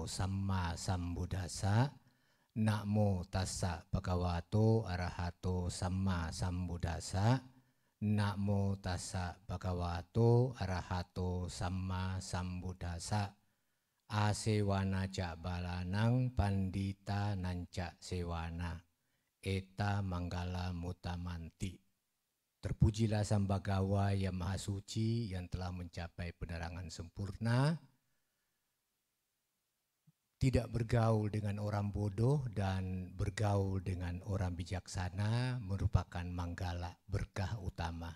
arahato samma sambuddhassa. Namo tassa bhagavato arahato samma sambuddhassa. Namo tassa bhagavato arahato samma sambuddhassa. Asewana ca balanang pandita nanca sewana. Eta manggala mutamanti. Terpujilah Sambagawa yang Maha Suci yang telah mencapai penerangan sempurna, tidak bergaul dengan orang bodoh dan bergaul dengan orang bijaksana merupakan manggala, berkah utama.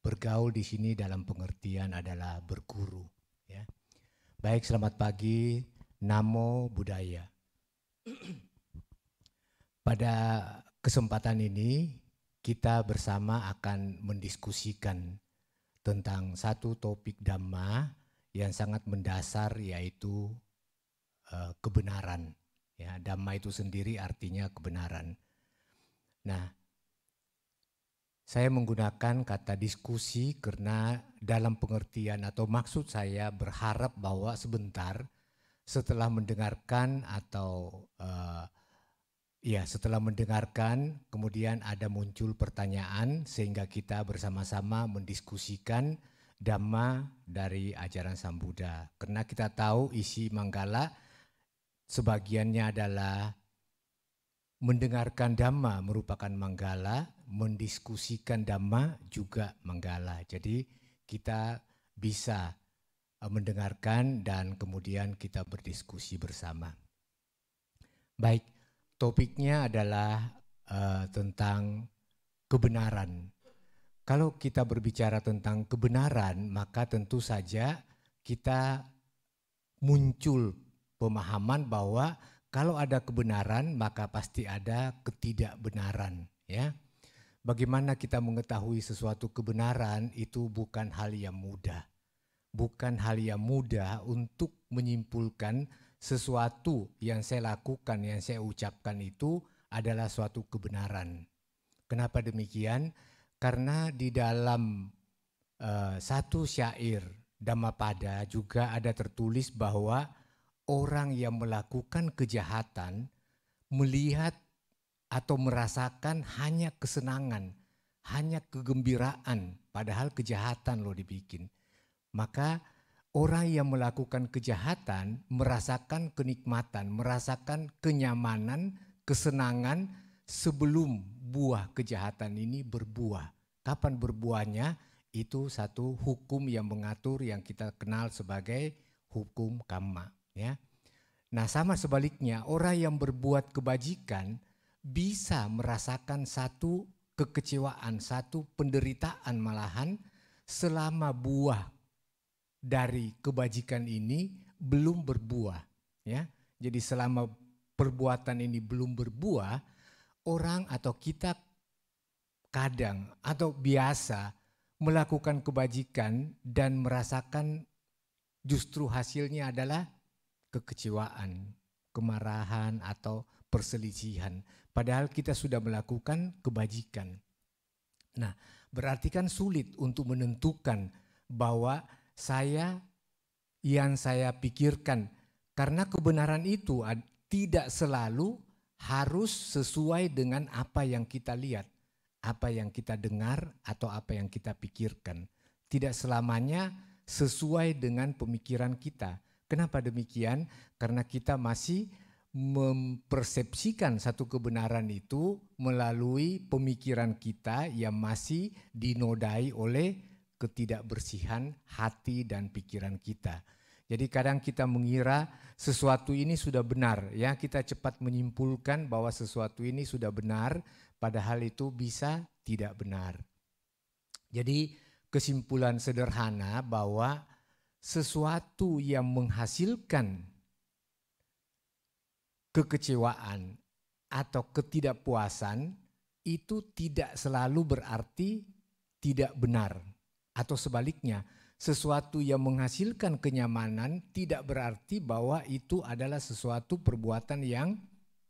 Bergaul di sini dalam pengertian adalah berguru. Ya. Baik, selamat pagi. Namo Buddhaya. Pada kesempatan ini kita bersama akan mendiskusikan tentang satu topik Dhamma yang sangat mendasar, yaitu kebenaran. Ya, Dhamma itu sendiri artinya kebenaran. Nah, saya menggunakan kata diskusi karena dalam pengertian atau maksud saya berharap bahwa sebentar setelah mendengarkan atau setelah mendengarkan, kemudian ada muncul pertanyaan sehingga kita bersama-sama mendiskusikan Dhamma dari ajaran Sang Buddha. Karena kita tahu isi Manggala sebagiannya adalah mendengarkan Dhamma merupakan Manggala, mendiskusikan Dhamma juga Manggala. Jadi kita bisa mendengarkan dan kemudian kita berdiskusi bersama. Baik. Topiknya adalah tentang kebenaran. Kalau kita berbicara tentang kebenaran, maka tentu saja kita muncul pemahaman bahwa kalau ada kebenaran, maka pasti ada ketidakbenaran. Ya, bagaimana kita mengetahui sesuatu kebenaran itu bukan hal yang mudah. Bukan hal yang mudah untuk menyimpulkan sesuatu yang saya lakukan, yang saya ucapkan itu adalah suatu kebenaran. Kenapa demikian? Karena di dalam satu syair Dhammapada juga ada tertulis bahwa orang yang melakukan kejahatan melihat atau merasakan hanya kesenangan, hanya kegembiraan, padahal kejahatan loh dibikin. Maka orang yang melakukan kejahatan merasakan kenikmatan, merasakan kenyamanan, kesenangan sebelum buah kejahatan ini berbuah. Kapan berbuahnya? Itu satu hukum yang mengatur yang kita kenal sebagai hukum kamma. Ya. Nah, sama sebaliknya orang yang berbuat kebajikan bisa merasakan satu kekecewaan, satu penderitaan malahan selama buah dari kebajikan ini belum berbuah, ya. Jadi selama perbuatan ini belum berbuah, orang atau kita kadang atau biasa melakukan kebajikan dan merasakan justru hasilnya adalah kekecewaan, kemarahan atau perselisihan. Padahal kita sudah melakukan kebajikan. Nah, berarti kan sulit untuk menentukan bahwa yang saya pikirkan, karena kebenaran itu tidak selalu harus sesuai dengan apa yang kita lihat, apa yang kita dengar, atau apa yang kita pikirkan. Tidak selamanya sesuai dengan pemikiran kita. Kenapa demikian? Karena kita masih mempersepsikan satu kebenaran itu melalui pemikiran kita yang masih dinodai oleh ketidakbersihan hati dan pikiran kita. Jadi kadang kita mengira sesuatu ini sudah benar, ya, kita cepat menyimpulkan bahwa sesuatu ini sudah benar, padahal itu bisa tidak benar. Jadi kesimpulan sederhana bahwa sesuatu yang menghasilkan kekecewaan atau ketidakpuasan itu tidak selalu berarti tidak benar. Atau sebaliknya, sesuatu yang menghasilkan kenyamanan tidak berarti bahwa itu adalah sesuatu perbuatan yang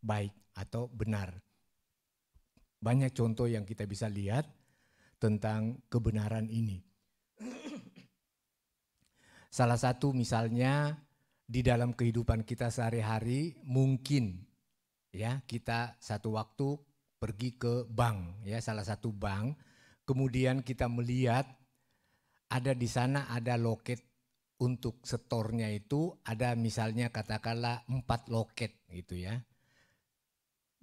baik atau benar. Banyak contoh yang kita bisa lihat tentang kebenaran ini. Salah satu misalnya di dalam kehidupan kita sehari-hari mungkin ya kita satu waktu pergi ke bank ya, salah satu bank, kemudian kita melihat ada di sana ada loket untuk setornya itu ada misalnya katakanlah 4 loket gitu ya.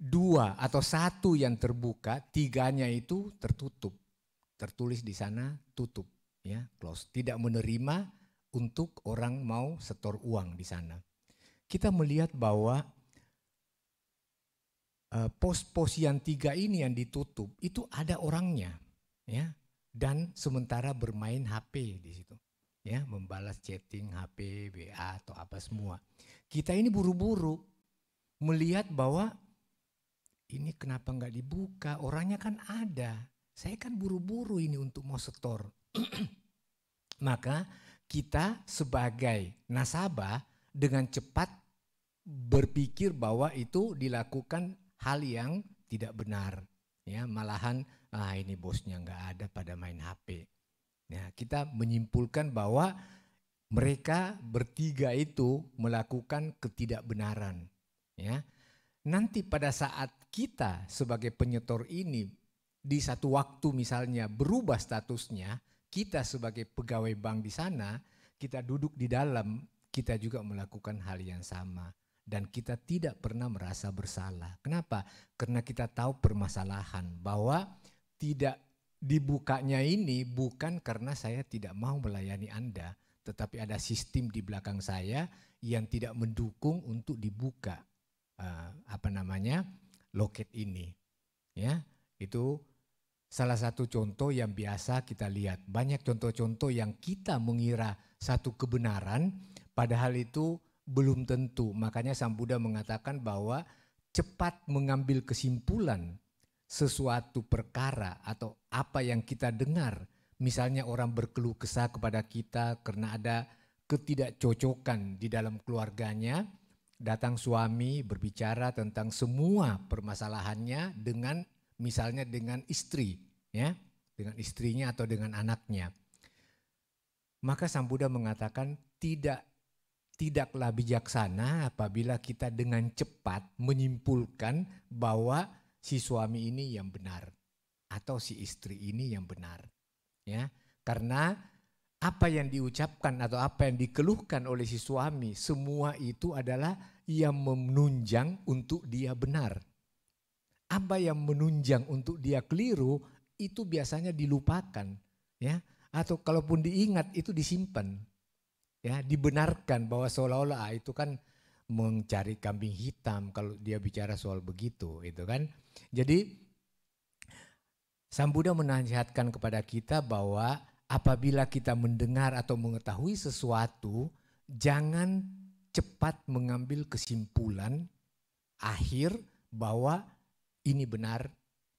2 atau 1 yang terbuka, 3-nya itu tertutup. Tertulis di sana tutup ya, close. Tidak menerima untuk orang mau setor uang di sana. Kita melihat bahwa pos-pos yang 3 ini yang ditutup itu ada orangnya ya, dan sementara bermain HP di situ ya, membalas chatting HP, WA atau apa semua. Kita ini buru-buru melihat bahwa ini kenapa nggak dibuka, orangnya kan ada, saya kan buru-buru ini untuk mau setor. Maka kita sebagai nasabah dengan cepat berpikir bahwa itu dilakukan hal yang tidak benar ya, malahan ini bosnya nggak ada pada main HP. Nah, kita menyimpulkan bahwa mereka bertiga itu melakukan ketidakbenaran ya. Nanti pada saat kita sebagai penyetor ini di satu waktu misalnya berubah statusnya, kita sebagai pegawai bank di sana, kita duduk di dalam, kita juga melakukan hal yang sama. Dan kita tidak pernah merasa bersalah. Kenapa? Karena kita tahu permasalahan bahwa tidak dibukanya ini bukan karena saya tidak mau melayani Anda, tetapi ada sistem di belakang saya yang tidak mendukung untuk dibuka loket ini. Ya, itu salah satu contoh yang biasa kita lihat. Banyak contoh-contoh yang kita mengira satu kebenaran, padahal itu belum tentu. Makanya Sang Buddha mengatakan bahwa cepat mengambil kesimpulan sesuatu perkara atau apa yang kita dengar. Misalnya orang berkeluh kesah kepada kita karena ada ketidakcocokan di dalam keluarganya. Datang suami berbicara tentang semua permasalahannya dengan misalnya dengan istri, ya, dengan istrinya atau dengan anaknya. Maka Sang Buddha mengatakan tidaklah bijaksana apabila kita dengan cepat menyimpulkan bahwa si suami ini yang benar atau si istri ini yang benar, ya, karena apa yang diucapkan atau apa yang dikeluhkan oleh si suami semua itu adalah yang menunjang untuk dia benar. Apa yang menunjang untuk dia keliru itu biasanya dilupakan, ya, atau kalaupun diingat itu disimpan, ya, dibenarkan bahwa seolah-olah itu kan mencari kambing hitam kalau dia bicara soal begitu, itu kan. Jadi Sang Buddha menasihatkan kepada kita bahwa apabila kita mendengar atau mengetahui sesuatu, jangan cepat mengambil kesimpulan akhir bahwa ini benar,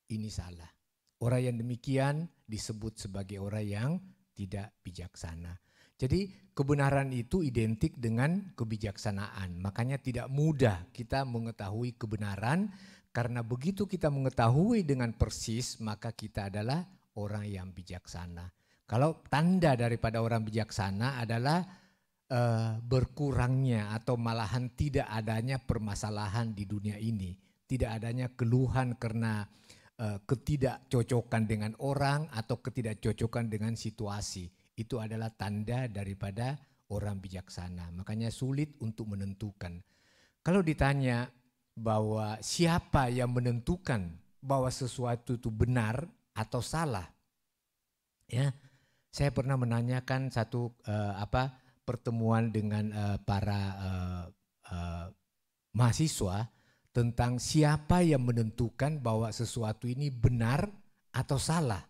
ini salah. Orang yang demikian disebut sebagai orang yang tidak bijaksana. Jadi kebenaran itu identik dengan kebijaksanaan. Makanya tidak mudah kita mengetahui kebenaran, karena begitu kita mengetahui dengan persis, maka kita adalah orang yang bijaksana. Kalau tanda daripada orang bijaksana adalah berkurangnya atau malahan tidak adanya permasalahan di dunia ini. Tidak adanya keluhan karena ketidakcocokan dengan orang atau ketidakcocokan dengan situasi. Itu adalah tanda daripada orang bijaksana. Makanya sulit untuk menentukan. Kalau ditanya bahwa siapa yang menentukan bahwa sesuatu itu benar atau salah, ya, saya pernah menanyakan satu pertemuan dengan para mahasiswa tentang siapa yang menentukan bahwa sesuatu ini benar atau salah.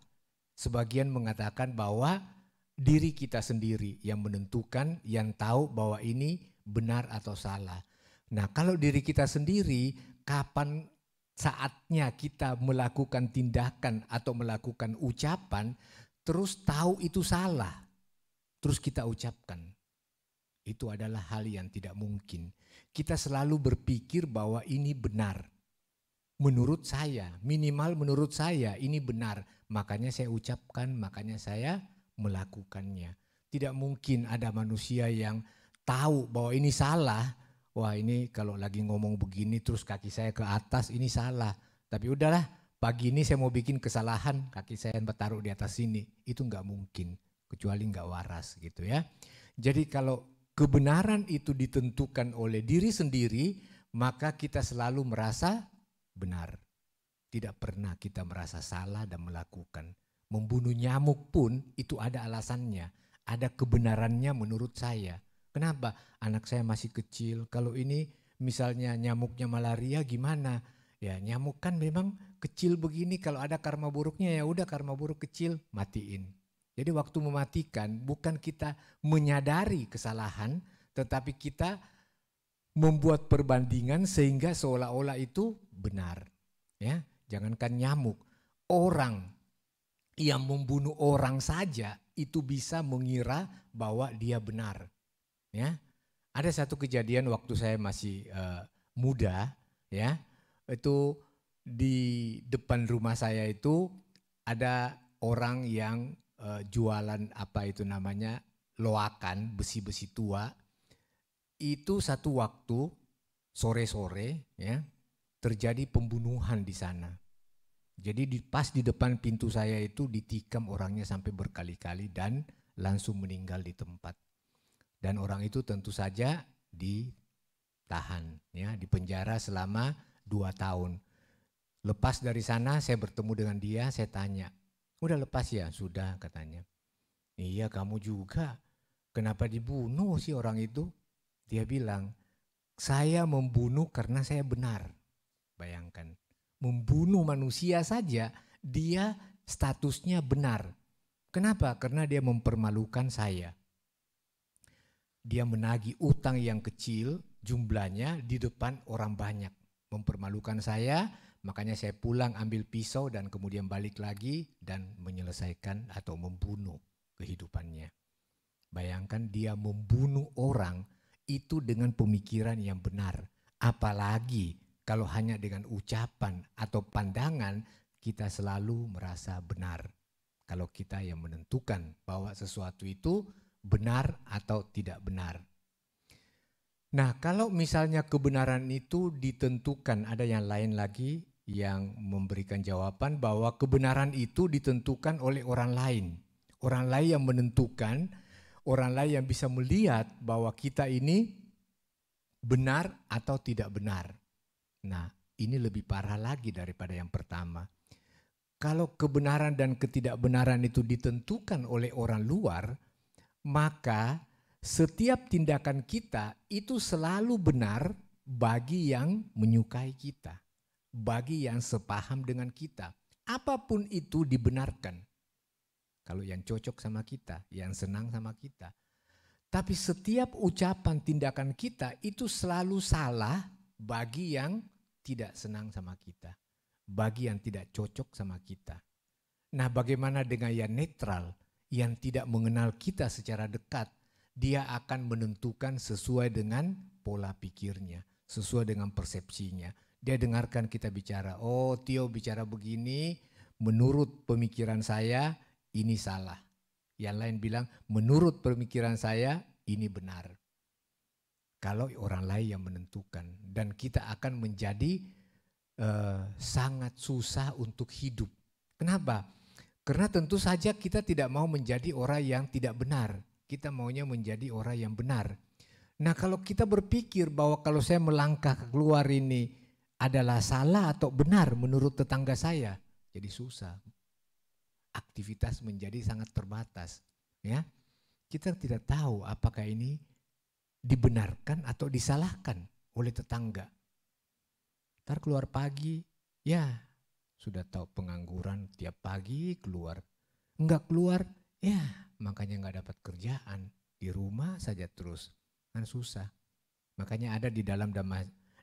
Sebagian mengatakan bahwa diri kita sendiri yang menentukan, yang tahu bahwa ini benar atau salah. Nah, kalau diri kita sendiri, kapan saatnya kita melakukan tindakan atau melakukan ucapan, terus tahu itu salah, terus kita ucapkan. Itu adalah hal yang tidak mungkin. Kita selalu berpikir bahwa ini benar. Menurut saya, minimal menurut saya ini benar. Makanya saya ucapkan, makanya saya melakukannya. Tidak mungkin ada manusia yang tahu bahwa ini salah, wah ini kalau lagi ngomong begini terus kaki saya ke atas, ini salah. Tapi udahlah, pagi ini saya mau bikin kesalahan, kaki saya taruh di atas sini. Itu nggak mungkin, kecuali nggak waras gitu ya. Jadi kalau kebenaran itu ditentukan oleh diri sendiri, maka kita selalu merasa benar. Tidak pernah kita merasa salah dan melakukan. Membunuh nyamuk pun itu ada alasannya, ada kebenarannya menurut saya. Kenapa? Anak saya masih kecil, kalau ini misalnya nyamuknya malaria gimana? Ya nyamuk kan memang kecil begini, kalau ada karma buruknya ya udah karma buruk kecil, matiin. Jadi waktu mematikan bukan kita menyadari kesalahan, tetapi kita membuat perbandingan sehingga seolah-olah itu benar. Ya, jangankan nyamuk, orang yang membunuh orang saja itu bisa mengira bahwa dia benar. Ya, ada satu kejadian waktu saya masih muda, ya, itu di depan rumah saya itu ada orang yang jualan apa itu namanya loakan besi-besi tua. Itu satu waktu sore-sore ya terjadi pembunuhan di sana. Jadi pas di depan pintu saya itu ditikam orangnya sampai berkali-kali dan langsung meninggal di tempat. Dan orang itu tentu saja ditahan, ya, dipenjara selama 2 tahun. Lepas dari sana saya bertemu dengan dia, saya tanya, udah lepas ya? Sudah katanya. Iya kamu juga, kenapa dibunuh sih orang itu? Dia bilang, saya membunuh karena saya benar. Bayangkan, membunuh manusia saja dia statusnya benar. Kenapa? Karena dia mempermalukan saya. Dia menagih utang yang kecil jumlahnya di depan orang banyak. Mempermalukan saya, makanya saya pulang ambil pisau dan kemudian balik lagi dan menyelesaikan atau membunuh kehidupannya. Bayangkan dia membunuh orang itu dengan pemikiran yang benar. Apalagi kalau hanya dengan ucapan atau pandangan kita selalu merasa benar. Kalau kita yang menentukan bahwa sesuatu itu benar atau tidak benar. Nah, kalau misalnya kebenaran itu ditentukan, ada yang lain lagi yang memberikan jawaban bahwa kebenaran itu ditentukan oleh orang lain. Orang lain yang menentukan, orang lain yang bisa melihat bahwa kita ini benar atau tidak benar. Nah, ini lebih parah lagi daripada yang pertama. Kalau kebenaran dan ketidakbenaran itu ditentukan oleh orang luar, maka setiap tindakan kita itu selalu benar bagi yang menyukai kita, bagi yang sepaham dengan kita. Apapun itu dibenarkan. Kalau yang cocok sama kita, yang senang sama kita. Tapi setiap ucapan tindakan kita itu selalu salah bagi yang tidak senang sama kita, bagi yang tidak cocok sama kita. Nah, bagaimana dengan yang netral, yang tidak mengenal kita secara dekat? Dia akan menentukan sesuai dengan pola pikirnya, sesuai dengan persepsinya. Dia dengarkan kita bicara, oh Tio bicara begini, menurut pemikiran saya ini salah. Yang lain bilang, menurut pemikiran saya ini benar. Kalau orang lain yang menentukan, dan kita akan menjadi sangat susah untuk hidup. Kenapa? Karena tentu saja kita tidak mau menjadi orang yang tidak benar. Kita maunya menjadi orang yang benar. Nah, kalau kita berpikir bahwa kalau saya melangkah keluar ini adalah salah atau benar menurut tetangga saya, jadi susah. Aktivitas menjadi sangat terbatas. Ya, kita tidak tahu apakah ini dibenarkan atau disalahkan oleh tetangga. Ntar keluar pagi, ya sudah tahu pengangguran tiap pagi keluar. Enggak keluar, ya makanya enggak dapat kerjaan. Di rumah saja terus, kan susah. Makanya ada di dalam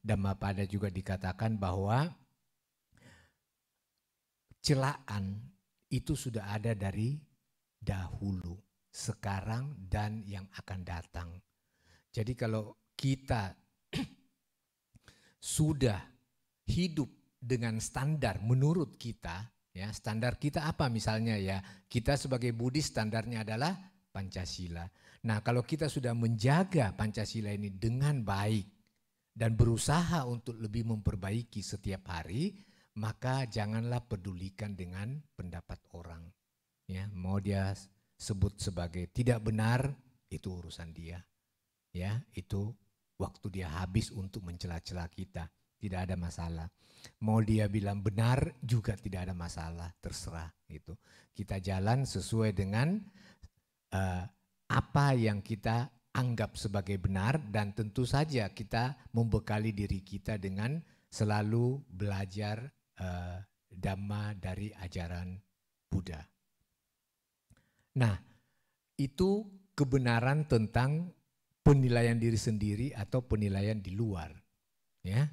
Dhammapada juga dikatakan bahwa celaan itu sudah ada dari dahulu, sekarang dan yang akan datang. Jadi kalau kita sudah hidup dengan standar menurut kita, ya standar kita apa misalnya ya, kita sebagai Buddhis standarnya adalah Pancasila. Nah, kalau kita sudah menjaga Pancasila ini dengan baik dan berusaha untuk lebih memperbaiki setiap hari, maka janganlah pedulikan dengan pendapat orang. Ya, mau dia sebut sebagai tidak benar, itu urusan dia. Ya, itu waktu dia habis untuk mencela-cela kita, tidak ada masalah. Mau dia bilang benar juga tidak ada masalah, terserah gitu. Kita jalan sesuai dengan apa yang kita anggap sebagai benar, dan tentu saja kita membekali diri kita dengan selalu belajar Dhamma dari ajaran Buddha. Nah, itu kebenaran tentang penilaian diri sendiri atau penilaian di luar, ya.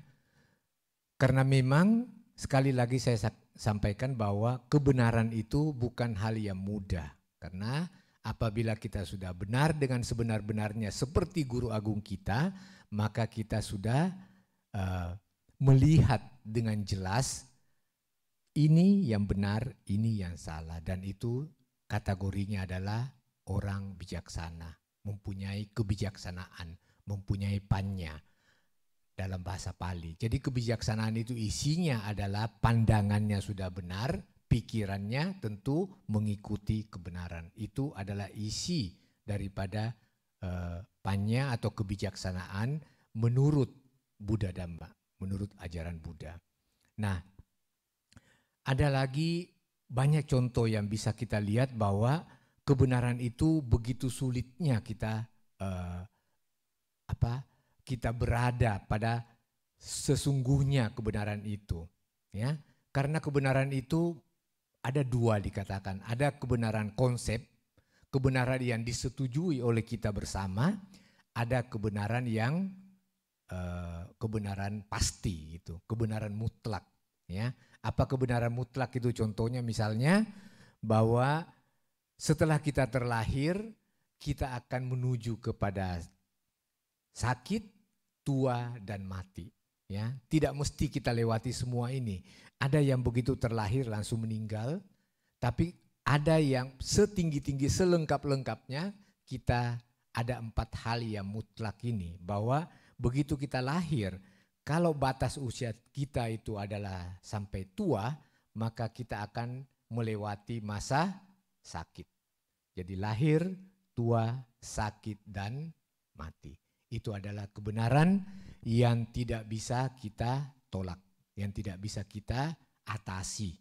Karena memang sekali lagi saya sampaikan bahwa kebenaran itu bukan hal yang mudah. Karena apabila kita sudah benar dengan sebenar-benarnya seperti guru agung kita, maka kita sudah melihat dengan jelas ini yang benar, ini yang salah. Dan itu kategorinya adalah orang bijaksana, mempunyai kebijaksanaan, mempunyai panya. Dalam bahasa Pali. Jadi kebijaksanaan itu isinya adalah pandangannya sudah benar, pikirannya tentu mengikuti kebenaran. Itu adalah isi daripada panya atau kebijaksanaan menurut Buddha Dhamma, menurut ajaran Buddha. Nah, ada lagi banyak contoh yang bisa kita lihat bahwa kebenaran itu begitu sulitnya kita kita berada pada sesungguhnya kebenaran itu, ya. Karena kebenaran itu ada dua dikatakan, ada kebenaran konsep, kebenaran yang disetujui oleh kita bersama, ada kebenaran yang kebenaran pasti gitu, kebenaran mutlak, ya. Apa kebenaran mutlak itu? Contohnya misalnya bahwa setelah kita terlahir kita akan menuju kepada sakit, tua, dan mati. Ya, tidak mesti kita lewati semua ini. Ada yang begitu terlahir langsung meninggal, tapi ada yang setinggi-tinggi, selengkap-lengkapnya kita ada 4 hal yang mutlak ini. Bahwa begitu kita lahir, kalau batas usia kita itu adalah sampai tua, maka kita akan melewati masa sakit. Jadi lahir, tua, sakit, dan mati. Itu adalah kebenaran yang tidak bisa kita tolak, yang tidak bisa kita atasi.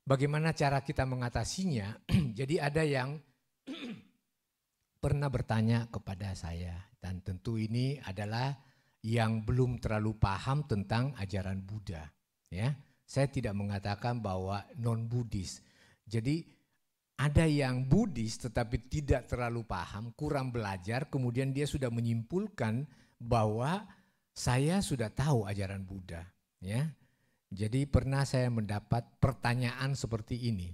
Bagaimana cara kita mengatasinya? Jadi ada yang pernah bertanya kepada saya, dan tentu ini adalah yang belum terlalu paham tentang ajaran Buddha. Ya, saya tidak mengatakan bahwa non-Buddhis. Jadi ada yang Buddhis tetapi tidak terlalu paham, kurang belajar, kemudian dia sudah menyimpulkan bahwa saya sudah tahu ajaran Buddha. Ya, jadi pernah saya mendapat pertanyaan seperti ini.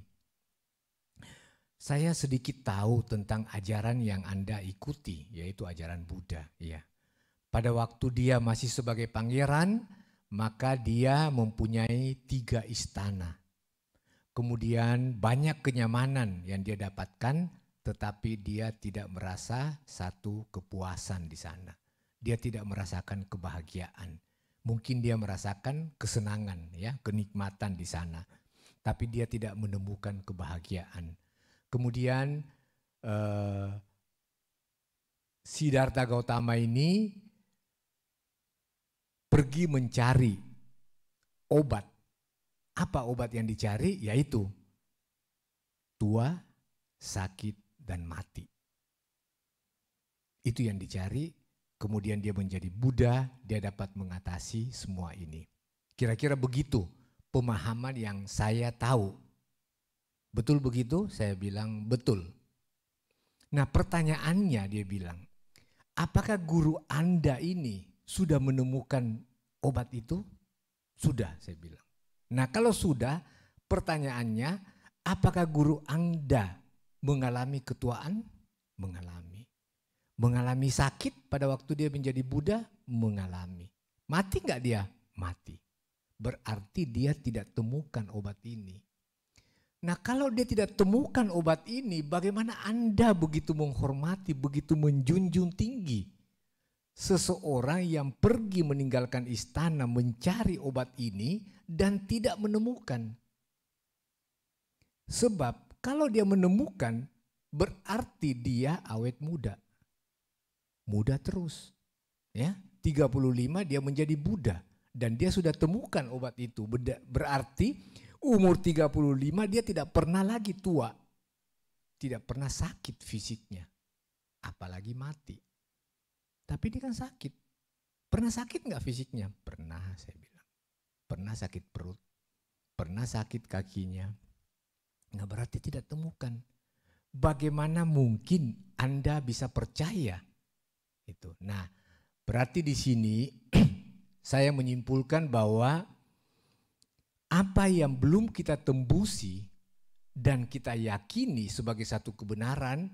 Saya sedikit tahu tentang ajaran yang Anda ikuti, yaitu ajaran Buddha. Ya. Pada waktu dia masih sebagai pangeran, maka dia mempunyai 3 istana. Kemudian banyak kenyamanan yang dia dapatkan, tetapi dia tidak merasa satu kepuasan di sana. Dia tidak merasakan kebahagiaan. Mungkin dia merasakan kesenangan, ya, kenikmatan di sana. Tapi dia tidak menemukan kebahagiaan. Kemudian Siddhartha Gautama ini pergi mencari obat. Apa obat yang dicari? Yaitu tua, sakit, dan mati. Itu yang dicari, kemudian dia menjadi Buddha, dia dapat mengatasi semua ini. Kira-kira begitu pemahaman yang saya tahu. Betul begitu? Saya bilang betul. Nah, pertanyaannya dia bilang, apakah guru Anda ini sudah menemukan obat itu? Sudah, saya bilang. Nah, kalau sudah, pertanyaannya, apakah guru Anda mengalami ketuaan? Mengalami. Mengalami sakit pada waktu dia menjadi Buddha? Mengalami. Mati nggak dia? Mati. Berarti dia tidak temukan obat ini. Nah kalau dia tidak temukan obat ini, bagaimana Anda begitu menghormati, begitu menjunjung tinggi seseorang yang pergi meninggalkan istana mencari obat ini dan tidak menemukan? Sebab kalau dia menemukan, berarti dia awet muda. Muda terus. Ya, 35 dia menjadi Buddha dan dia sudah temukan obat itu. Berarti umur 35 dia tidak pernah lagi tua. Tidak pernah sakit fisiknya. Apalagi mati. Tapi dia kan sakit. Pernah sakit nggak fisiknya? Pernah, saya bilang. Pernah sakit perut. Pernah sakit kakinya. Nggak berarti tidak temukan. Bagaimana mungkin Anda bisa percaya? Itu. Nah, berarti di sini saya menyimpulkan bahwa apa yang belum kita tembusi dan kita yakini sebagai satu kebenaran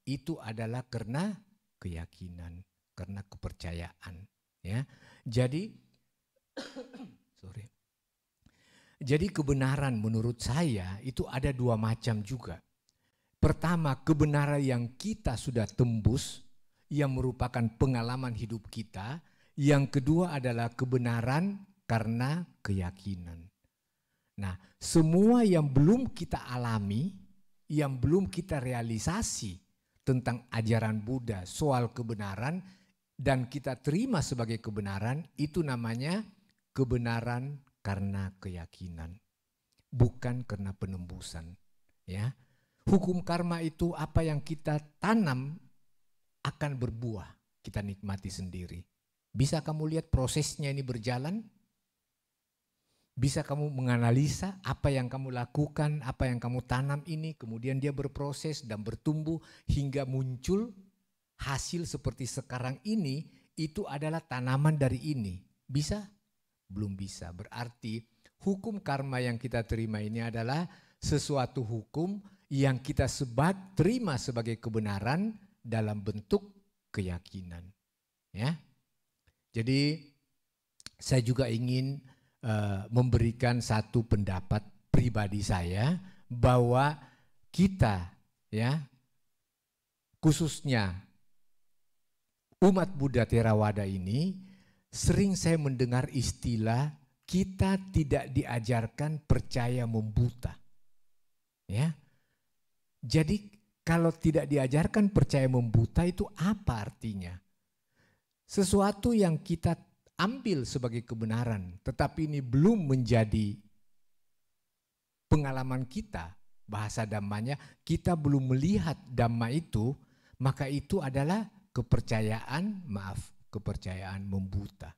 itu adalah karena keyakinan, karena kepercayaan. Ya, jadi Jadi kebenaran menurut saya itu ada dua macam juga. Pertama, kebenaran yang kita sudah tembus, yang merupakan pengalaman hidup kita. Yang kedua adalah kebenaran karena keyakinan. Nah, semua yang belum kita alami, yang belum kita realisasi tentang ajaran Buddha soal kebenaran dan kita terima sebagai kebenaran, itu namanya kebenaran karena keyakinan, bukan karena penembusan. Ya, hukum karma itu apa yang kita tanam akan berbuah, kita nikmati sendiri. Bisa kamu lihat prosesnya ini berjalan? Bisa kamu menganalisa apa yang kamu lakukan, apa yang kamu tanam ini, kemudian dia berproses dan bertumbuh hingga muncul hasil seperti sekarang ini, itu adalah tanaman dari ini. Bisa? Belum bisa. Berarti hukum karma yang kita terima ini adalah sesuatu hukum yang kita terima sebagai kebenaran dalam bentuk keyakinan. Ya. Jadi saya juga ingin memberikan satu pendapat pribadi saya bahwa kita, ya, khususnya umat Buddha Theravada ini, sering saya mendengar istilah kita tidak diajarkan percaya membuta. Ya. Jadi kalau tidak diajarkan percaya membuta itu apa artinya? Sesuatu yang kita ambil sebagai kebenaran, tetapi ini belum menjadi pengalaman kita, bahasa dhammanya, kita belum melihat dhamma itu, maka itu adalah kepercayaan membuta.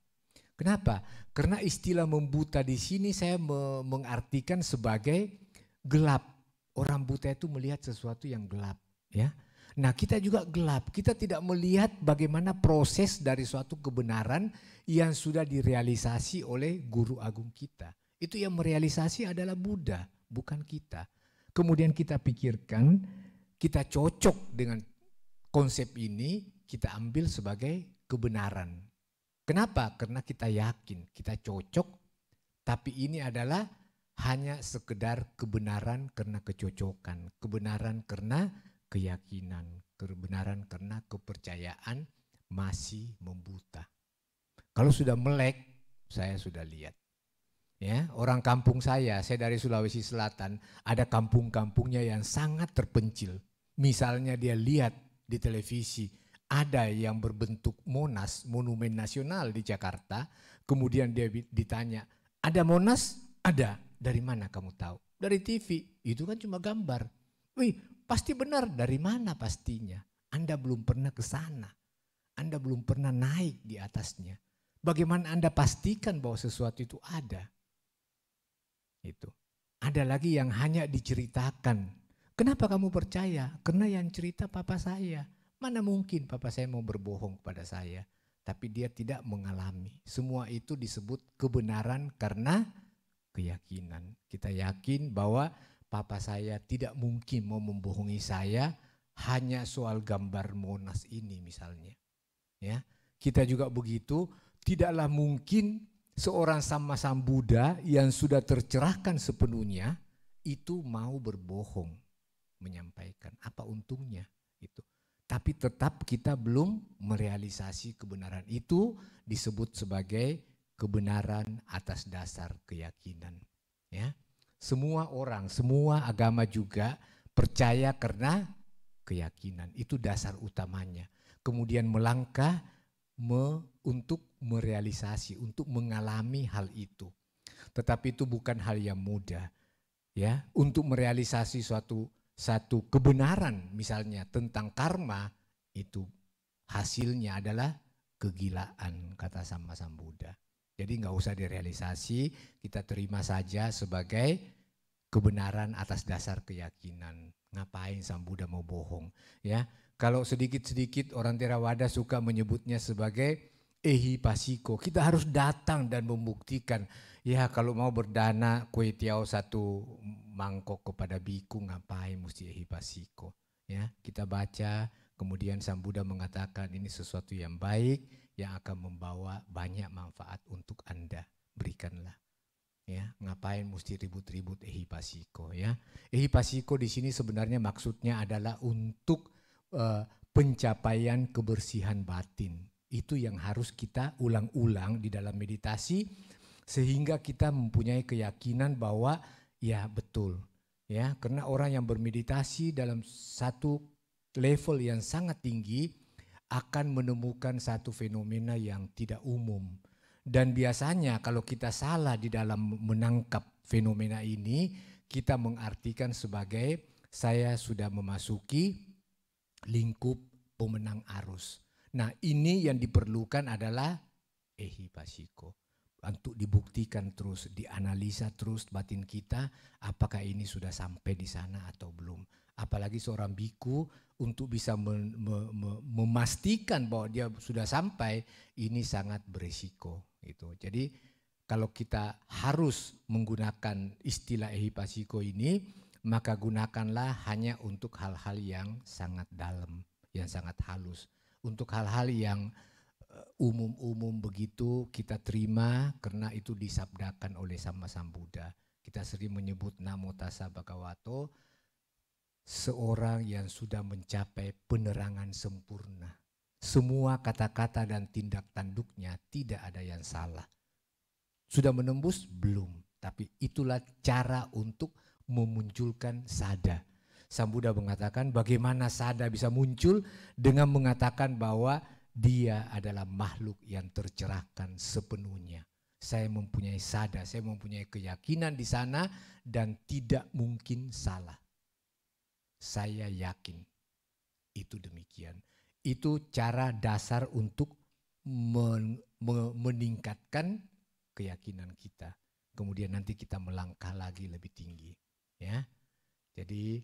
Kenapa? Karena istilah membuta di sini saya mengartikan sebagai gelap. Orang buta itu melihat sesuatu yang gelap, ya. Nah, kita juga gelap. Kita tidak melihat bagaimana proses dari suatu kebenaran yang sudah direalisasi oleh guru agung kita. Itu yang merealisasi adalah Buddha, bukan kita. Kemudian kita pikirkan, kita cocok dengan konsep ini, kita ambil sebagai kebenaran. Kenapa? Karena kita yakin, kita cocok, tapi ini adalah hanya sekedar kebenaran karena kecocokan, kebenaran karena keyakinan, kebenaran karena kepercayaan masih membuta. Kalau sudah melek, saya sudah lihat. Ya, orang kampung saya dari Sulawesi Selatan, ada kampung-kampungnya yang sangat terpencil. Misalnya dia lihat di televisi, ada yang berbentuk Monas, Monumen Nasional di Jakarta, kemudian dia ditanya, ada Monas? Ada. Dari mana kamu tahu? Dari TV, itu kan cuma gambar. Wih, pasti benar, dari mana pastinya? Anda belum pernah ke sana. Anda belum pernah naik di atasnya. Bagaimana Anda pastikan bahwa sesuatu itu ada? Itu. Ada lagi yang hanya diceritakan. Kenapa kamu percaya? Karena yang cerita papa saya. Mana mungkin papa saya mau berbohong kepada saya? Tapi dia tidak mengalami. Semua itu disebut kebenaran karena keyakinan. Kita yakin bahwa papa saya tidak mungkin mau membohongi saya hanya soal gambar Monas ini misalnya. Ya, kita juga begitu, tidaklah mungkin seorang Sama Sambuddha yang sudah tercerahkan sepenuhnya itu mau berbohong menyampaikan, apa untungnya itu. Tapi tetap kita belum merealisasi kebenaran itu, disebut sebagai kebenaran atas dasar keyakinan. Ya, semua orang, semua agama juga percaya karena keyakinan, itu dasar utamanya. Kemudian melangkah untuk merealisasi, untuk mengalami hal itu. Tetapi itu bukan hal yang mudah. Ya, untuk merealisasi satu kebenaran misalnya tentang karma, itu hasilnya adalah kegilaan, kata Sama Sambuddha. Jadi nggak usah direalisasi, kita terima saja sebagai kebenaran atas dasar keyakinan. Ngapain Sambuddha mau bohong? Ya, kalau sedikit-sedikit orang Theravada suka menyebutnya sebagai ehipassiko. Kita harus datang dan membuktikan. Ya, kalau mau berdana kue tiaw 1 mangkok kepada biku, ngapain mesti ehipassiko? Ya, kita baca, kemudian Sambuddha mengatakan ini sesuatu yang baik yang akan membawa banyak manfaat untuk Anda. Berikanlah. Ya, ngapain mesti ribut-ribut ehipassiko, ya. Ehipassiko di sini sebenarnya maksudnya adalah untuk pencapaian kebersihan batin. Itu yang harus kita ulang-ulang di dalam meditasi sehingga kita mempunyai keyakinan bahwa ya betul. Ya, karena orang yang bermeditasi dalam satu level yang sangat tinggi akan menemukan satu fenomena yang tidak umum. Dan biasanya kalau kita salah di dalam menangkap fenomena ini, kita mengartikan sebagai saya sudah memasuki lingkup pemenang arus. Nah, ini yang diperlukan adalah ehipassiko. Untuk dibuktikan terus, dianalisa terus batin kita, apakah ini sudah sampai di sana atau belum. Apalagi seorang biku untuk bisa memastikan bahwa dia sudah sampai, ini sangat berisiko. Gitu. Jadi kalau kita harus menggunakan istilah ehipassiko ini, maka gunakanlah hanya untuk hal-hal yang sangat dalam, yang sangat halus. Untuk hal-hal yang umum-umum begitu kita terima karena itu disabdakan oleh Sama Sambuddha. Kita sering menyebut Namo Tassa Bhagavato, seorang yang sudah mencapai penerangan sempurna. Semua kata-kata dan tindak tanduknya tidak ada yang salah. Sudah menembus? Belum. Tapi itulah cara untuk memunculkan sada. Sambuddha mengatakan bagaimana sada bisa muncul dengan mengatakan bahwa dia adalah makhluk yang tercerahkan sepenuhnya. Saya mempunyai sada, saya mempunyai keyakinan di sana dan tidak mungkin salah. Saya yakin itu demikian. Itu cara dasar untuk meningkatkan keyakinan kita. Kemudian nanti kita melangkah lagi lebih tinggi. Ya, jadi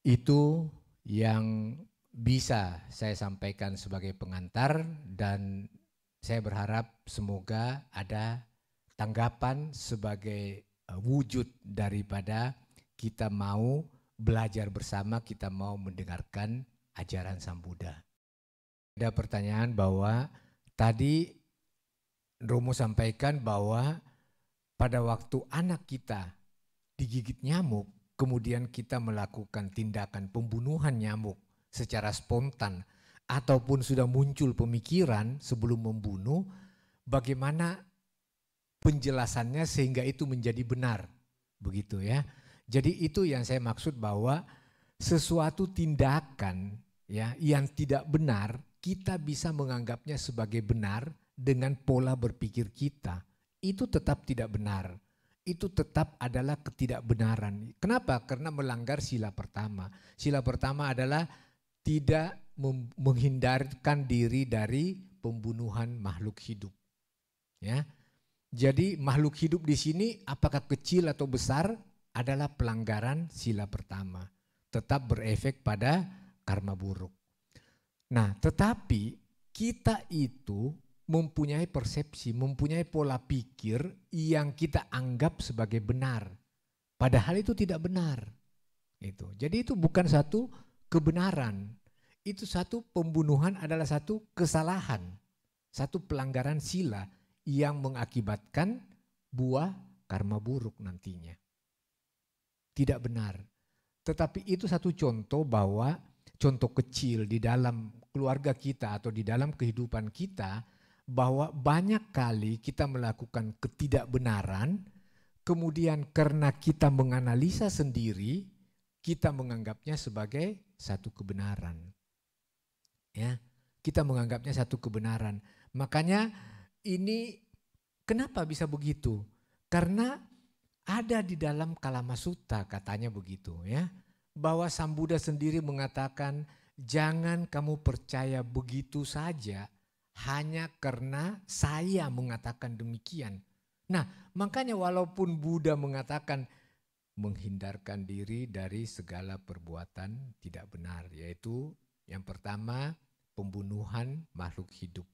itu yang bisa saya sampaikan sebagai pengantar dan saya berharap semoga ada tanggapan sebagai wujud daripada kita mau belajar bersama, kita mau mendengarkan ajaran Sambuddha. Ada pertanyaan bahwa tadi Romo sampaikan bahwa pada waktu anak kita digigit nyamuk, kemudian kita melakukan tindakan pembunuhan nyamuk secara spontan ataupun sudah muncul pemikiran sebelum membunuh, bagaimana penjelasannya sehingga itu menjadi benar, begitu ya. Jadi itu yang saya maksud bahwa sesuatu tindakan ya yang tidak benar kita bisa menganggapnya sebagai benar dengan pola berpikir kita. Itu tetap tidak benar. Itu tetap adalah ketidakbenaran. Kenapa? Karena melanggar sila pertama. Sila pertama adalah tidak menghindarkan diri dari pembunuhan makhluk hidup. Ya. Jadi makhluk hidup di sini apakah kecil atau besar adalah pelanggaran sila pertama. Tetap berefek pada karma buruk. Nah, tetapi kita itu mempunyai persepsi, mempunyai pola pikir yang kita anggap sebagai benar. Padahal itu tidak benar. Jadi itu bukan satu kebenaran. Itu satu pembunuhan adalah satu kesalahan. Satu pelanggaran sila yang mengakibatkan buah karma buruk nantinya. tidak benar. Tetapi itu satu contoh bahwa contoh kecil di dalam keluarga kita atau di dalam kehidupan kita bahwa banyak kali kita melakukan ketidakbenaran, kemudian karena kita menganalisa sendiri, kita menganggapnya sebagai satu kebenaran. Ya, kita menganggapnya satu kebenaran. Makanya ini kenapa bisa begitu? Karena ada di dalam Kalamasuta katanya begitu ya. Bahwa Sang Buddha sendiri mengatakan jangan kamu percaya begitu saja hanya karena saya mengatakan demikian. Nah makanya walaupun Buddha mengatakan menghindarkan diri dari segala perbuatan tidak benar. Yaitu yang pertama pembunuhan makhluk hidup.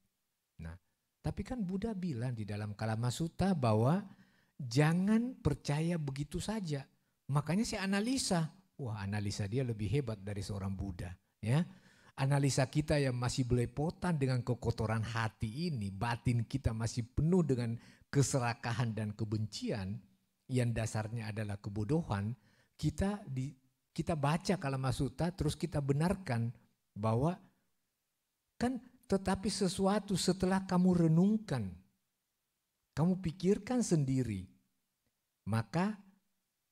Nah tapi kan Buddha bilang di dalam Kalamasuta bahwa jangan percaya begitu saja. Makanya saya analisa. Wah, analisa dia lebih hebat dari seorang Buddha. Ya, analisa kita yang masih belepotan dengan kekotoran hati ini, batin kita masih penuh dengan keserakahan dan kebencian, yang dasarnya adalah kebodohan. Kita baca Kalamasuta, terus kita benarkan bahwa kan tetapi sesuatu setelah kamu renungkan, kamu pikirkan sendiri, maka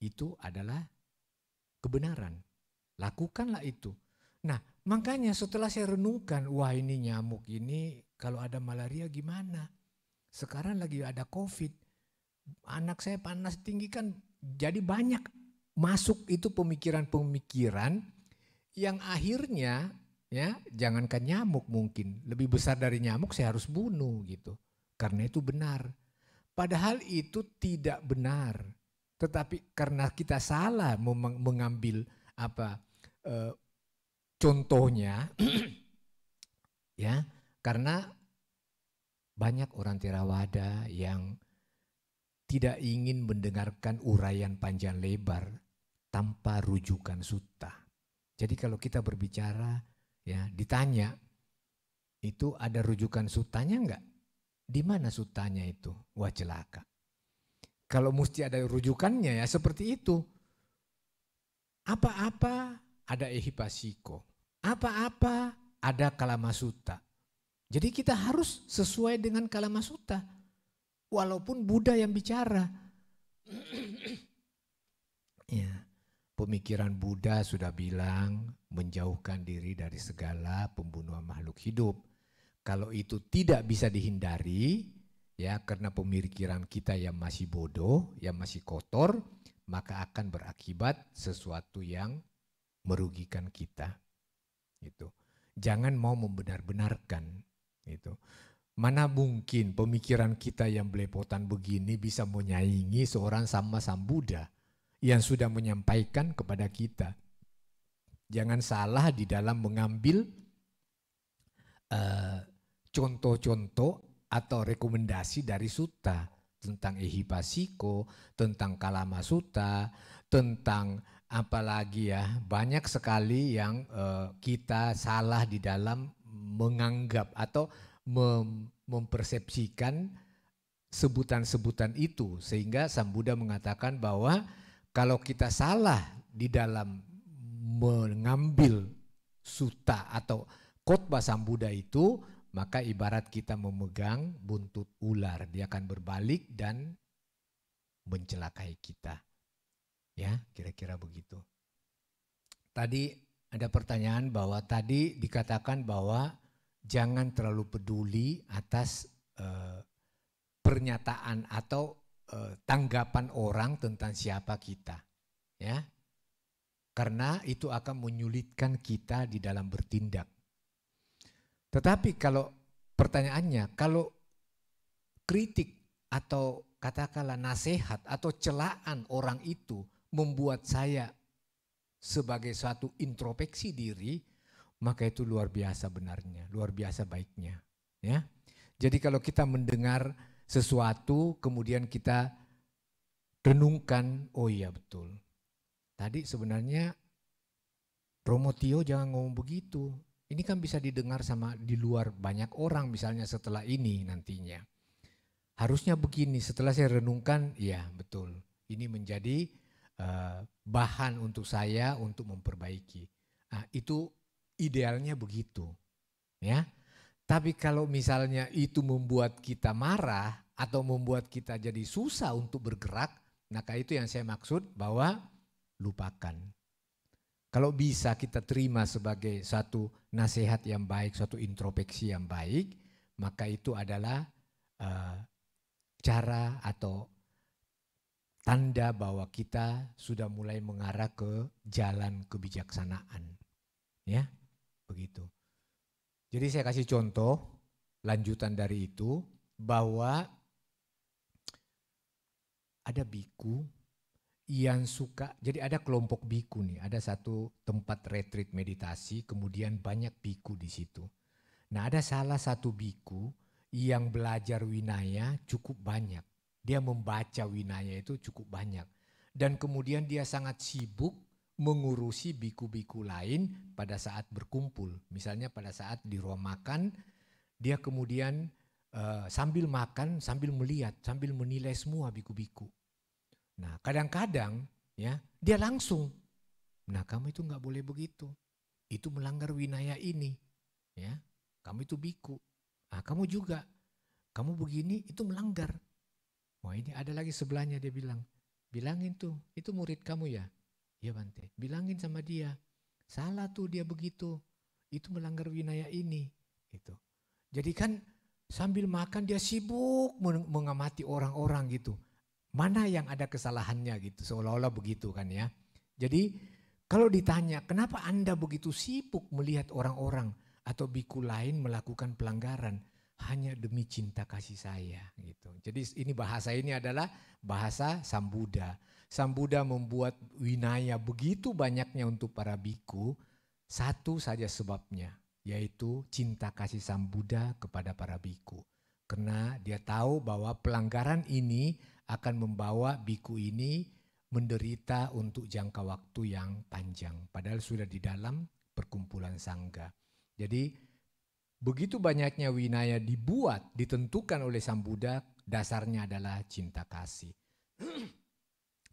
itu adalah kebenaran. Lakukanlah itu. Nah, makanya setelah saya renungkan, wah ini nyamuk ini kalau ada malaria gimana? Sekarang lagi ada COVID. Anak saya panas tinggi kan, jadi banyak masuk itu pemikiran-pemikiran yang akhirnya ya jangankan nyamuk mungkin, lebih besar dari nyamuk saya harus bunuh gitu. Karena itu benar. Padahal itu tidak benar, tetapi karena kita salah mengambil contohnya, ya karena banyak orang Theravada yang tidak ingin mendengarkan uraian panjang lebar tanpa rujukan sutta. Jadi kalau kita berbicara, ya ditanya itu ada rujukan suttanya enggak? Di mana sutanya itu? Wah celaka. Kalau mesti ada rujukannya ya seperti itu. Apa-apa ada Ehipasiko. Apa-apa ada Kalamasuta. Jadi kita harus sesuai dengan Kalamasuta. Walaupun Buddha yang bicara. Ya, pemikiran Buddha sudah bilang menjauhkan diri dari segala pembunuhan makhluk hidup. Kalau itu tidak bisa dihindari, ya karena pemikiran kita yang masih bodoh, yang masih kotor, maka akan berakibat sesuatu yang merugikan kita. Gitu. Jangan mau membenar-benarkan. Gitu. Mana mungkin pemikiran kita yang belepotan begini bisa menyaingi seorang sama Sang Buddha yang sudah menyampaikan kepada kita. Jangan salah di dalam mengambil contoh-contoh atau rekomendasi dari sutta tentang Ehipasiko, tentang Kalamasuta, tentang apalagi ya banyak sekali yang kita salah di dalam menganggap atau mempersepsikan sebutan-sebutan itu sehingga Sang Buddha mengatakan bahwa kalau kita salah di dalam mengambil sutta atau khotbah Sang Buddha itu, maka ibarat kita memegang buntut ular, dia akan berbalik dan mencelakai kita. Ya, kira-kira begitu. Tadi ada pertanyaan bahwa tadi dikatakan bahwa jangan terlalu peduli atas pernyataan atau tanggapan orang tentang siapa kita. Ya. Karena itu akan menyulitkan kita di dalam bertindak. Tetapi kalau pertanyaannya, kalau kritik atau katakanlah nasihat atau celaan orang itu membuat saya sebagai suatu introspeksi diri, maka itu luar biasa benarnya, luar biasa baiknya. Ya. Jadi kalau kita mendengar sesuatu kemudian kita renungkan, oh iya betul. Tadi sebenarnya Romo Tio jangan ngomong begitu. Ini kan bisa didengar sama di luar banyak orang misalnya setelah ini nantinya. Harusnya begini, setelah saya renungkan, ya betul. Ini menjadi bahan untuk saya untuk memperbaiki. Nah, itu idealnya begitu, ya. Tapi kalau misalnya itu membuat kita marah atau membuat kita jadi susah untuk bergerak, maka itu yang saya maksud bahwa lupakan. Kalau bisa kita terima sebagai satu nasihat yang baik, suatu introspeksi yang baik, maka itu adalah cara atau tanda bahwa kita sudah mulai mengarah ke jalan kebijaksanaan. Ya, begitu. Jadi saya kasih contoh lanjutan dari itu bahwa ada biku yang suka, jadi ada kelompok biku nih, ada satu tempat retreat meditasi, kemudian banyak biku di situ. Nah, ada salah satu biku yang belajar Winaya cukup banyak. Dia membaca Winaya itu cukup banyak. Dan kemudian dia sangat sibuk mengurusi biku-biku lain pada saat berkumpul. Misalnya pada saat di ruang makan, dia kemudian sambil makan, sambil melihat, sambil menilai semua biku-biku. Nah, kadang-kadang ya dia langsung, nah kamu itu nggak boleh begitu, itu melanggar Winaya ini, ya kamu itu biku, nah kamu juga, kamu begini itu melanggar. Wah ini ada lagi sebelahnya dia bilang, bilangin tuh, itu murid kamu ya, iya Bante, bilangin sama dia, salah tuh dia begitu, itu melanggar Winaya ini, gitu. Jadi kan sambil makan dia sibuk mengamati orang-orang gitu. Mana yang ada kesalahannya gitu, seolah-olah begitu kan ya. Jadi kalau ditanya kenapa Anda begitu sibuk melihat orang-orang atau biku lain melakukan pelanggaran hanya demi cinta kasih saya gitu. Jadi ini bahasa ini adalah bahasa Sambuddha. Sambuddha membuat Winaya begitu banyaknya untuk para biku, satu saja sebabnya, yaitu cinta kasih Sambuddha kepada para biku. Karena dia tahu bahwa pelanggaran ini akan membawa biku ini menderita untuk jangka waktu yang panjang. Padahal sudah di dalam perkumpulan sangga. Jadi begitu banyaknya Winaya dibuat, ditentukan oleh Sang Buddha, dasarnya adalah cinta kasih.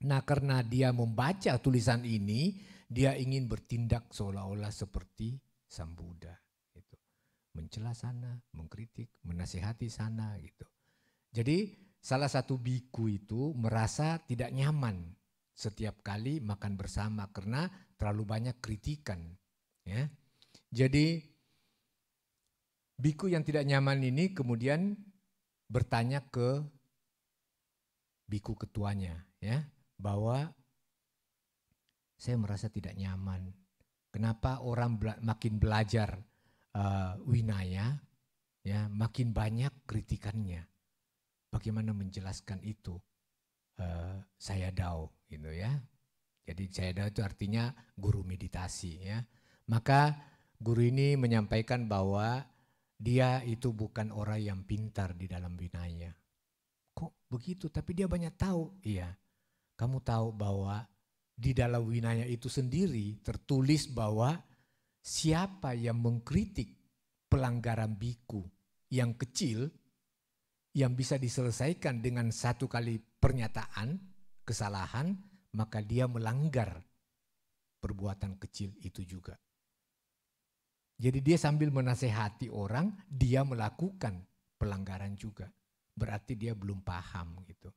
Nah karena dia membaca tulisan ini, dia ingin bertindak seolah-olah seperti Sang Buddha. Gitu. Mencela sana, mengkritik, menasihati sana gitu. Jadi salah satu biku itu merasa tidak nyaman setiap kali makan bersama karena terlalu banyak kritikan. Ya. Jadi biku yang tidak nyaman ini kemudian bertanya ke biku ketuanya, ya, bahwa saya merasa tidak nyaman. Kenapa orang makin belajar Winaya, ya, makin banyak kritikannya. Bagaimana menjelaskan itu? Saya Dao gitu ya. Jadi saya Dao itu artinya guru meditasi ya. Maka guru ini menyampaikan bahwa dia itu bukan orang yang pintar di dalam Winaya. Kok begitu? Tapi dia banyak tahu. Iya. Kamu tahu bahwa di dalam Winaya itu sendiri tertulis bahwa siapa yang mengkritik pelanggaran biku yang kecil yang bisa diselesaikan dengan satu kali pernyataan kesalahan, maka dia melanggar perbuatan kecil itu juga. Jadi dia sambil menasehati orang, dia melakukan pelanggaran juga. Berarti dia belum paham gitu.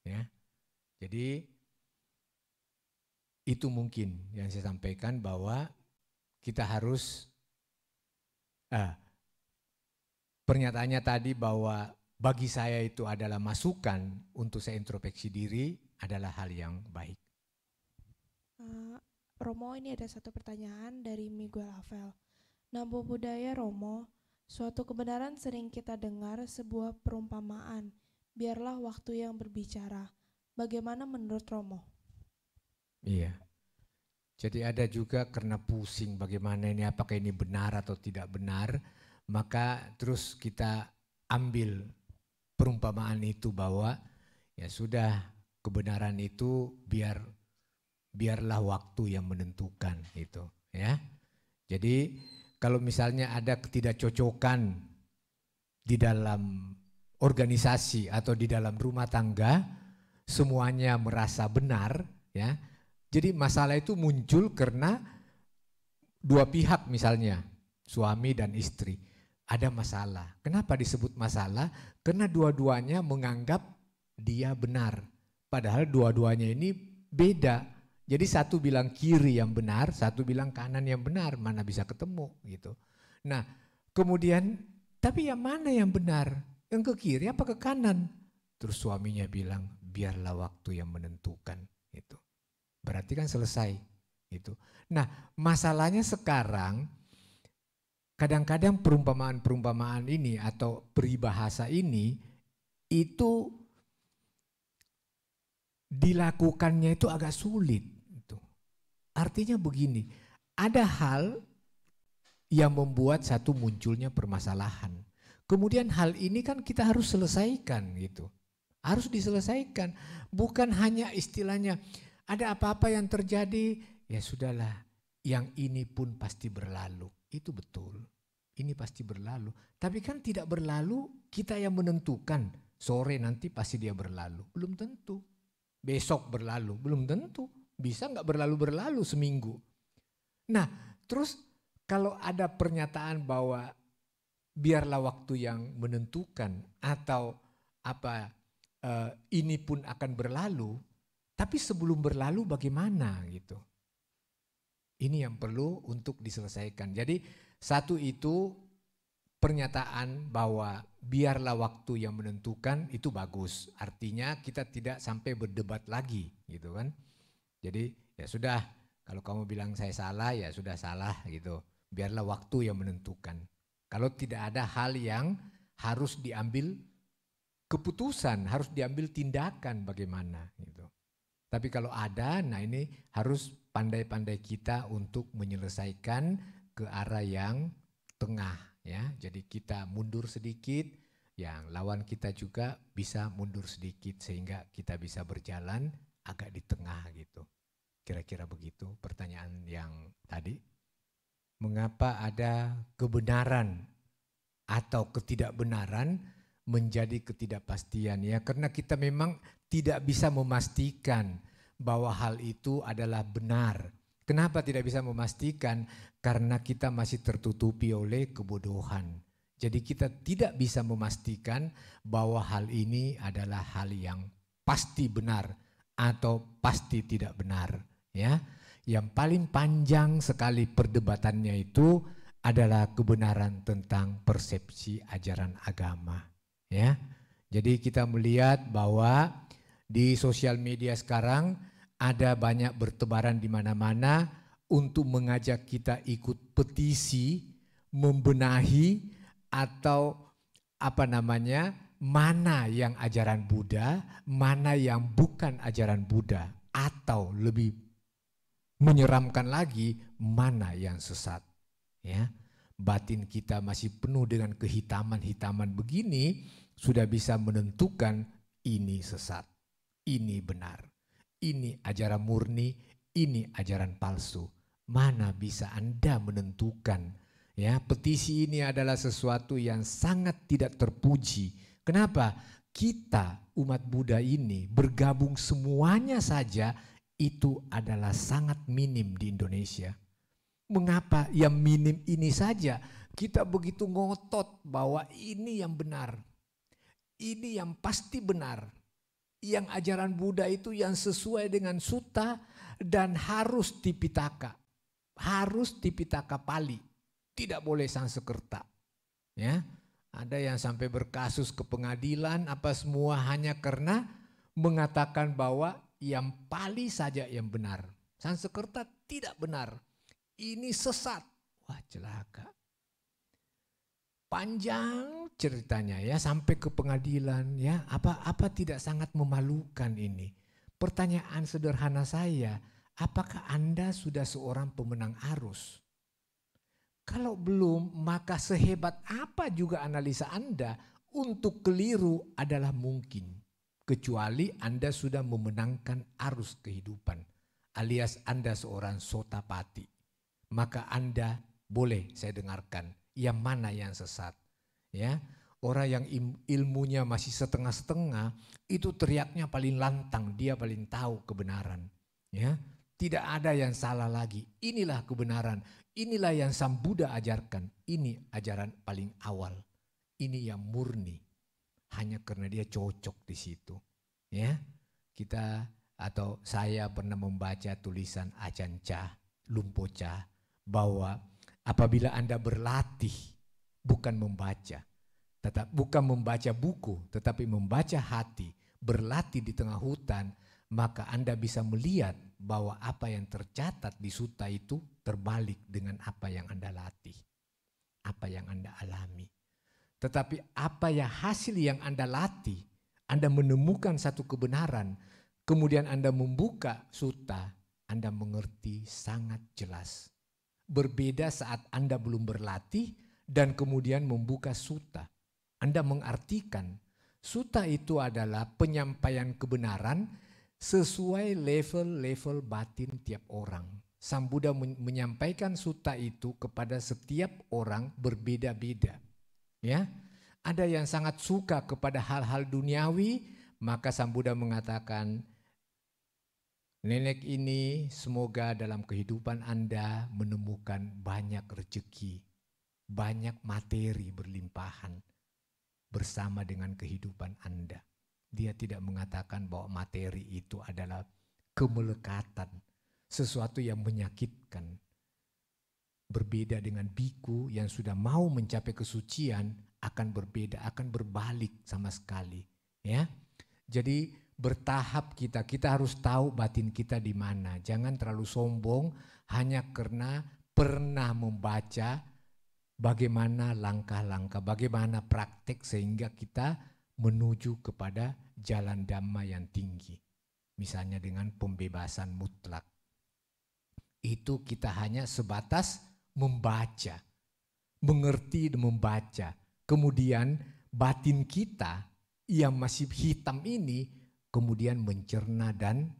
Ya. Jadi itu mungkin yang saya sampaikan bahwa kita harus pernyataannya tadi bahwa bagi saya itu adalah masukan untuk saya introspeksi diri adalah hal yang baik. Romo, ini ada satu pertanyaan dari Miguel Avel. Namo Buddhaya Romo, suatu kebenaran sering kita dengar sebuah perumpamaan, biarlah waktu yang berbicara. Bagaimana menurut Romo? Iya. Jadi ada juga karena pusing bagaimana ini, apakah ini benar atau tidak benar, maka terus kita ambil perumpamaan itu bahwa ya sudah kebenaran itu biarlah waktu yang menentukan itu ya. Jadi kalau misalnya ada ketidakcocokan di dalam organisasi atau di dalam rumah tangga, semuanya merasa benar, ya. Jadi masalah itu muncul karena dua pihak, misalnya suami dan istri ada masalah. Kenapa disebut masalah? Karena dua-duanya menganggap dia benar, padahal dua-duanya ini beda. Jadi satu bilang kiri yang benar, satu bilang kanan yang benar, mana bisa ketemu gitu. Nah, kemudian tapi yang mana yang benar? Yang ke kiri apa ke kanan? Terus suaminya bilang, biarlah waktu yang menentukan gitu. Berarti kan selesai gitu. Nah, masalahnya sekarang kadang-kadang perumpamaan-perumpamaan ini atau peribahasa ini itu dilakukannya itu agak sulit. Artinya begini, ada hal yang membuat satu munculnya permasalahan. Kemudian hal ini kan kita harus selesaikan gitu. Harus diselesaikan. Bukan hanya istilahnya ada apa-apa yang terjadi, ya sudahlah, yang ini pun pasti berlalu. Itu betul, ini pasti berlalu. Tapi kan tidak berlalu, kita yang menentukan. Sore nanti pasti dia berlalu, belum tentu. Besok berlalu, belum tentu. Bisa nggak berlalu-berlalu seminggu. Nah, terus kalau ada pernyataan bahwa biarlah waktu yang menentukan atau apa ini pun akan berlalu, tapi sebelum berlalu bagaimana gitu. Ini yang perlu untuk diselesaikan. Jadi satu itu pernyataan bahwa biarlah waktu yang menentukan itu bagus. Artinya kita tidak sampai berdebat lagi gitu kan. Jadi ya sudah, kalau kamu bilang saya salah ya sudah salah gitu. Biarlah waktu yang menentukan. Kalau tidak ada hal yang harus diambil keputusan, harus diambil tindakan bagaimana gitu. Tapi kalau ada, nah ini harus pandai-pandai kita untuk menyelesaikan ke arah yang tengah ya. Jadi kita mundur sedikit, yang lawan kita juga bisa mundur sedikit sehingga kita bisa berjalan agak di tengah gitu. Kira-kira begitu pertanyaan yang tadi. Mengapa ada kebenaran atau ketidakbenaran menjadi ketidakpastian ya? Karena kita memang tidak bisa memastikan bahwa hal itu adalah benar. Kenapa tidak bisa memastikan? Karena kita masih tertutupi oleh kebodohan. Jadi kita tidak bisa memastikan bahwa hal ini adalah hal yang pasti benar atau pasti tidak benar ya. Yang paling panjang sekali perdebatannya itu adalah kebenaran tentang persepsi ajaran agama ya. Jadi kita melihat bahwa di sosial media sekarang ada banyak bertebaran di mana-mana untuk mengajak kita ikut petisi, membenahi atau mana yang ajaran Buddha, mana yang bukan ajaran Buddha, atau lebih menyeramkan lagi mana yang sesat. Ya, batin kita masih penuh dengan kehitaman-hitaman begini, sudah bisa menentukan ini sesat, ini benar, ini ajaran murni, ini ajaran palsu. Mana bisa Anda menentukan? Ya, petisi ini adalah sesuatu yang sangat tidak terpuji. Kenapa? Kita umat Buddha ini bergabung semuanya saja itu adalah sangat minim di Indonesia. Mengapa yang minim ini saja kita begitu ngotot bahwa ini yang benar, ini yang pasti benar, yang ajaran Buddha itu yang sesuai dengan sutta dan harus Tipitaka, harus Tipitaka Pali, tidak boleh Sanskerta. Ya, ada yang sampai berkasus ke pengadilan apa semua hanya karena mengatakan bahwa yang Pali saja yang benar, Sanskerta tidak benar, ini sesat. Wah, celaka. Panjang ceritanya ya sampai ke pengadilan ya. Apa tidak sangat memalukan ini? Pertanyaan sederhana saya, apakah Anda sudah seorang pemenang arus? Kalau belum, maka sehebat apa juga analisa Anda untuk keliru adalah mungkin. Kecuali Anda sudah memenangkan arus kehidupan, alias Anda seorang sotapati. Maka Anda boleh saya dengarkan yang mana yang sesat. Ya, orang yang ilmunya masih setengah-setengah, itu teriaknya paling lantang, dia paling tahu kebenaran. Ya, tidak ada yang salah lagi. Inilah kebenaran, inilah yang Sang Buddha ajarkan. Ini ajaran paling awal. Ini yang murni. Hanya karena dia cocok di situ. Ya, kita atau saya pernah membaca tulisan Ajahn Chah, Lumpo Chah, bahwa apabila Anda berlatih, bukan membaca, bukan membaca buku, tetapi membaca hati, berlatih di tengah hutan, maka Anda bisa melihat bahwa apa yang tercatat di sutta itu terbalik dengan apa yang Anda latih, apa yang Anda alami. Tetapi apa yang hasil yang Anda latih, Anda menemukan satu kebenaran, kemudian Anda membuka sutta, Anda mengerti sangat jelas. Berbeda saat Anda belum berlatih dan kemudian membuka sutta. Anda mengartikan sutta itu adalah penyampaian kebenaran sesuai level-level batin tiap orang. Sang Buddha menyampaikan sutta itu kepada setiap orang berbeda-beda. Ya, ada yang sangat suka kepada hal-hal duniawi, maka Sang Buddha mengatakan, nenek ini semoga dalam kehidupan Anda menemukan banyak rezeki, banyak materi berlimpahan bersama dengan kehidupan Anda. Dia tidak mengatakan bahwa materi itu adalah kemelekatan, sesuatu yang menyakitkan. Berbeda dengan biku yang sudah mau mencapai kesucian, akan berbeda, akan berbalik sama sekali. Ya, jadi bertahap kita harus tahu batin kita di mana. Jangan terlalu sombong hanya karena pernah membaca bagaimana langkah-langkah, bagaimana praktek sehingga kita menuju kepada jalan Dhamma yang tinggi. Misalnya dengan pembebasan mutlak. Itu kita hanya sebatas membaca, mengerti dan membaca. Kemudian batin kita yang masih hitam ini kemudian mencerna dan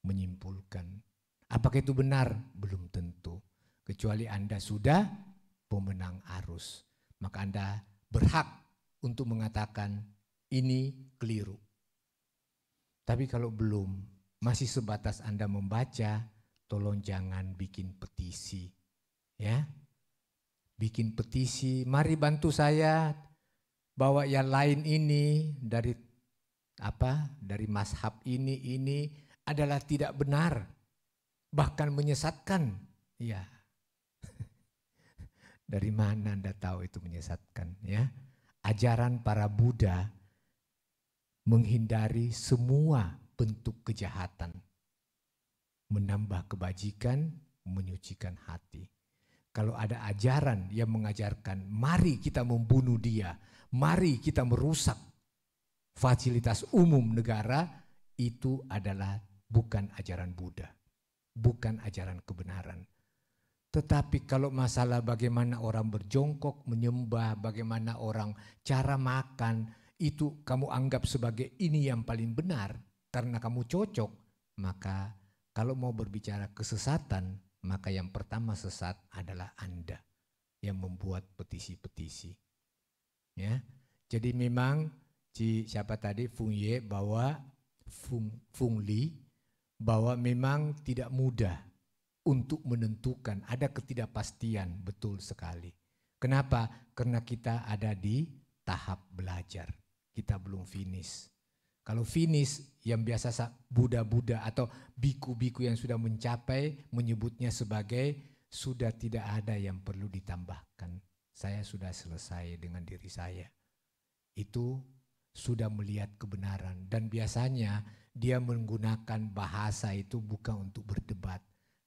menyimpulkan. Apakah itu benar? Belum tentu. Kecuali Anda sudah pemenang arus. Maka Anda berhak untuk mengatakan ini keliru. Tapi kalau belum, masih sebatas Anda membaca, tolong jangan bikin petisi. Ya, bikin petisi, mari bantu saya bahwa yang lain ini dari mazhab ini adalah tidak benar, bahkan menyesatkan. Ya, dari mana Anda tahu itu menyesatkan? Ya, ajaran para Buddha menghindari semua bentuk kejahatan, menambah kebajikan, menyucikan hati. Kalau ada ajaran yang mengajarkan mari kita membunuh dia, mari kita merusak fasilitas umum negara, itu adalah bukan ajaran Buddha, bukan ajaran kebenaran. Tetapi kalau masalah bagaimana orang berjongkok, menyembah, bagaimana orang cara makan, itu kamu anggap sebagai ini yang paling benar karena kamu cocok, maka kalau mau berbicara kesesatan, maka yang pertama sesat adalah Anda yang membuat petisi-petisi. Ya, jadi memang siapa tadi Fung Ye bahwa Fung Li bahwa memang tidak mudah untuk menentukan, ada ketidakpastian, betul sekali. Kenapa? Karena kita ada di tahap belajar, kita belum finish. Kalau finish yang biasa Buddha-Buddha atau biku-biku yang sudah mencapai menyebutnya sebagai sudah tidak ada yang perlu ditambahkan. Saya sudah selesai dengan diri saya. Itu sudah melihat kebenaran dan biasanya dia menggunakan bahasa itu bukan untuk berdebat,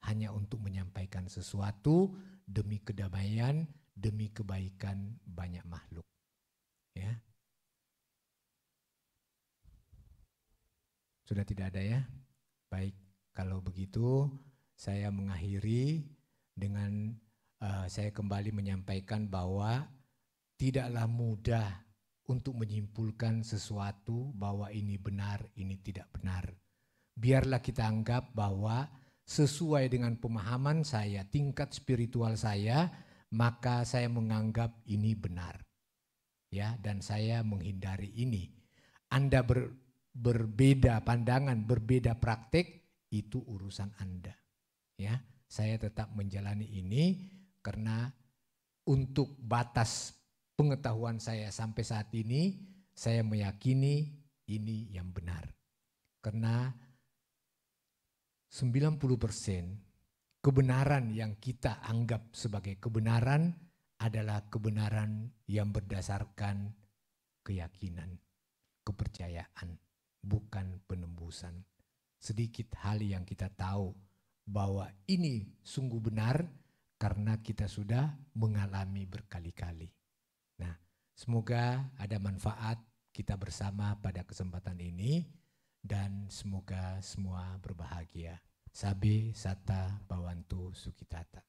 hanya untuk menyampaikan sesuatu demi kedamaian, demi kebaikan banyak makhluk. Ya. Sudah tidak ada ya? Baik, kalau begitu saya mengakhiri dengan saya kembali menyampaikan bahwa tidaklah mudah untuk menyimpulkan sesuatu bahwa ini benar, ini tidak benar. Biarlah kita anggap bahwa sesuai dengan pemahaman saya, tingkat spiritual saya, maka saya menganggap ini benar. ya, dan saya menghindari ini. Anda berbeda pandangan, berbeda praktek, itu urusan Anda. Ya, saya tetap menjalani ini karena untuk batas pengetahuan saya sampai saat ini, saya meyakini ini yang benar. Karena 90% kebenaran yang kita anggap sebagai kebenaran adalah kebenaran yang berdasarkan keyakinan, kepercayaan, bukan penembusan. Sedikit hal yang kita tahu bahwa ini sungguh benar karena kita sudah mengalami berkali-kali. Nah, semoga ada manfaat kita bersama pada kesempatan ini dan semoga semua berbahagia. Sabe Sata Bawantu Sukitata.